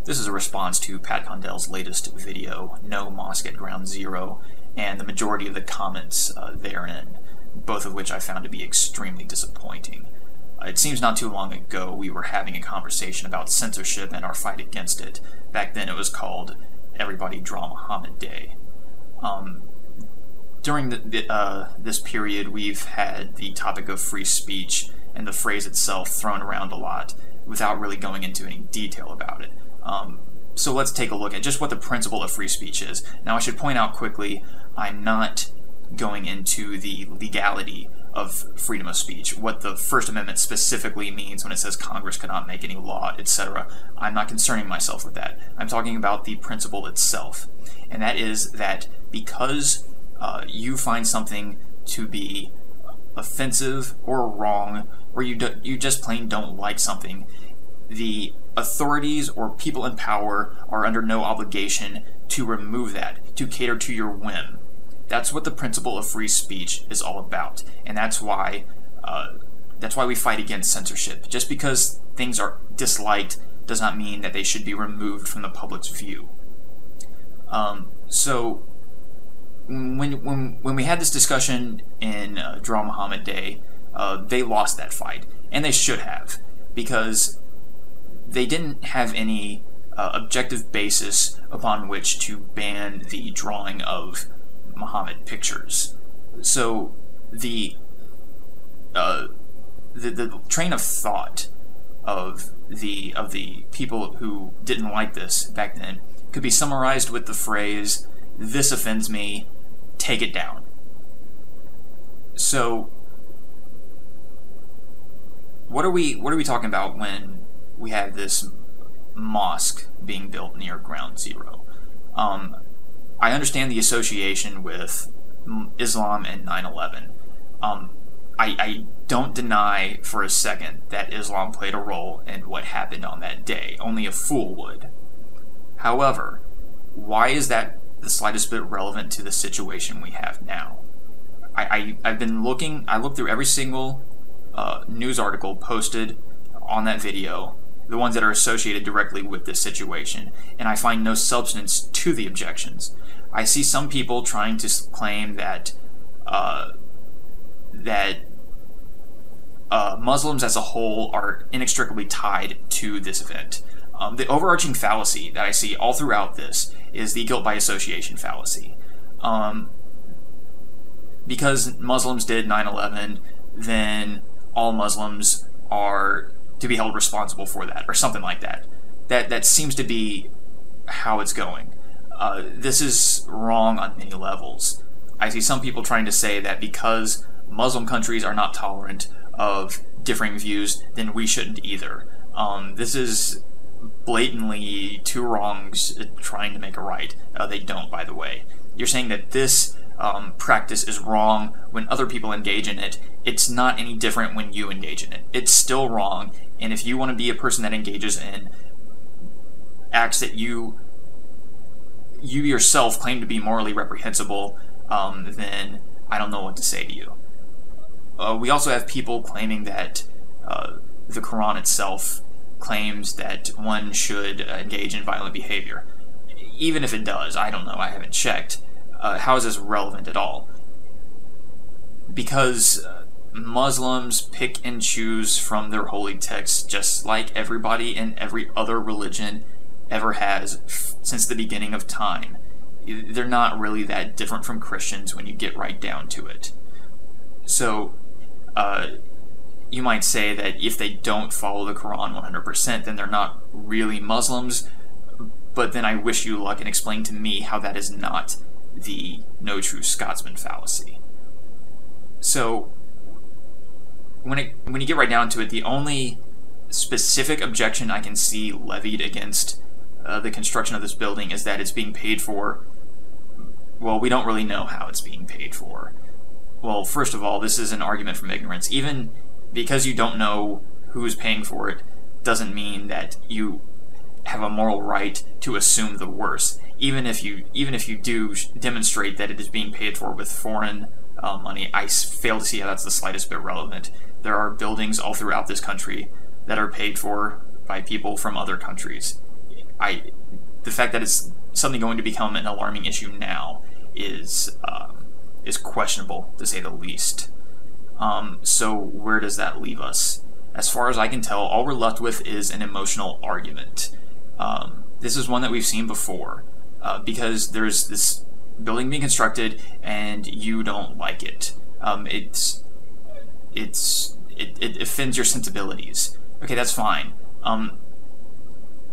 This is a response to Pat Condell's latest video, No Mosque at Ground Zero, and the majority of the comments therein, both of which I found to be extremely disappointing. It seems not too long ago we were having a conversation about censorship and our fight against it. Back then it was called Everybody Draw Muhammad Day. During this period, we've had the topic of free speech and the phrase itself thrown around a lot without really going into any detail about it. So let's take a look at just what the principle of free speech is. Now, I should point out quickly, I'm not going into the legality of freedom of speech, what the First Amendment specifically means when it says Congress cannot make any law, etc. I'm not concerning myself with that. I'm talking about the principle itself, and that is that because you find something to be offensive or wrong, or you just plain don't like something, the authorities or people in power are under no obligation to remove that, to cater to your whim. That's what the principle of free speech is all about, and that's why we fight against censorship. Just because things are disliked does not mean that they should be removed from the public's view. So when we had this discussion in Draw Muhammad Day, they lost that fight, and they should have, because they didn't have any objective basis upon which to ban the drawing of Muhammad pictures. So the train of thought of the people who didn't like this back then could be summarized with the phrase, "This offends me, take it down." So what are we talking about when we have this mosque being built near Ground Zero? I understand the association with Islam and 9/11. I don't deny for a second that Islam played a role in what happened on that day. Only a fool would. However, why is that the slightest bit relevant to the situation we have now? I've been looking. I looked through every single news article posted on that video, the ones that are associated directly with this situation, and I find no substance to the objections. I see some people trying to claim that Muslims as a whole are inextricably tied to this event. The overarching fallacy that I see all throughout this is the guilt by association fallacy. Because Muslims did 9/11, then all Muslims are to be held responsible for that, or something like that. That seems to be how it's going. This is wrong on many levels. I see some people trying to say that because Muslim countries are not tolerant of differing views, then we shouldn't either. This is blatantly two wrongs trying to make a right. They don't, by the way. You're saying that this practice is wrong when other people engage in it. It's not any different when you engage in it. It's still wrong, and if you want to be a person that engages in acts that you yourself claim to be morally reprehensible, then I don't know what to say to you. We also have people claiming that the Quran itself claims that one should engage in violent behavior. Even if it does, I don't know, I haven't checked. How is this relevant at all? Because Muslims pick and choose from their holy texts just like everybody in every other religion ever has since the beginning of time. They're not really that different from Christians when you get right down to it. So you might say that if they don't follow the Quran 100%, then they're not really Muslims, but then I wish you luck and explain to me how that is not the no true Scotsman fallacy. So when you get right down to it, the only specific objection I can see levied against the construction of this building is that it's being paid for. Well, we don't really know how it's being paid for. Well, first of all, this is an argument from ignorance. Even because you don't know who is paying for it doesn't mean that you have a moral right to assume the worst. Even if you do demonstrate that it is being paid for with foreign money, I fail to see how that's the slightest bit relevant. There are buildings all throughout this country that are paid for by people from other countries. the fact that it's something going to become an alarming issue now is questionable, to say the least. So where does that leave us? As far as I can tell, all we're left with is an emotional argument. This is one that we've seen before, because there's this building being constructed and you don't like it. It offends your sensibilities. Okay, that's fine.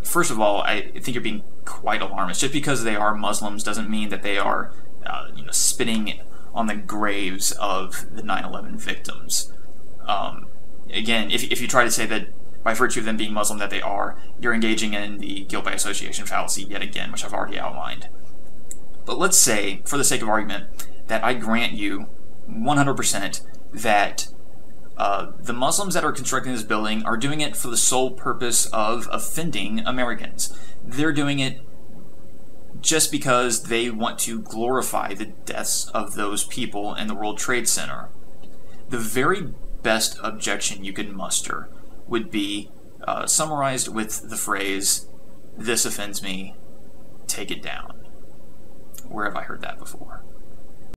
First of all, I think you're being quite alarmist. Just because they are Muslims doesn't mean that they are spitting on the graves of the 9/11 victims. Again, if you try to say that by virtue of them being Muslim that they are, you're engaging in the guilt by association fallacy yet again, which I've already outlined. But let's say, for the sake of argument, that I grant you 100% that the Muslims that are constructing this building are doing it for the sole purpose of offending Americans. They're doing it just because they want to glorify the deaths of those people in the World Trade Center. The very best objection you could muster would be summarized with the phrase, "This offends me, take it down." Where have I heard that before?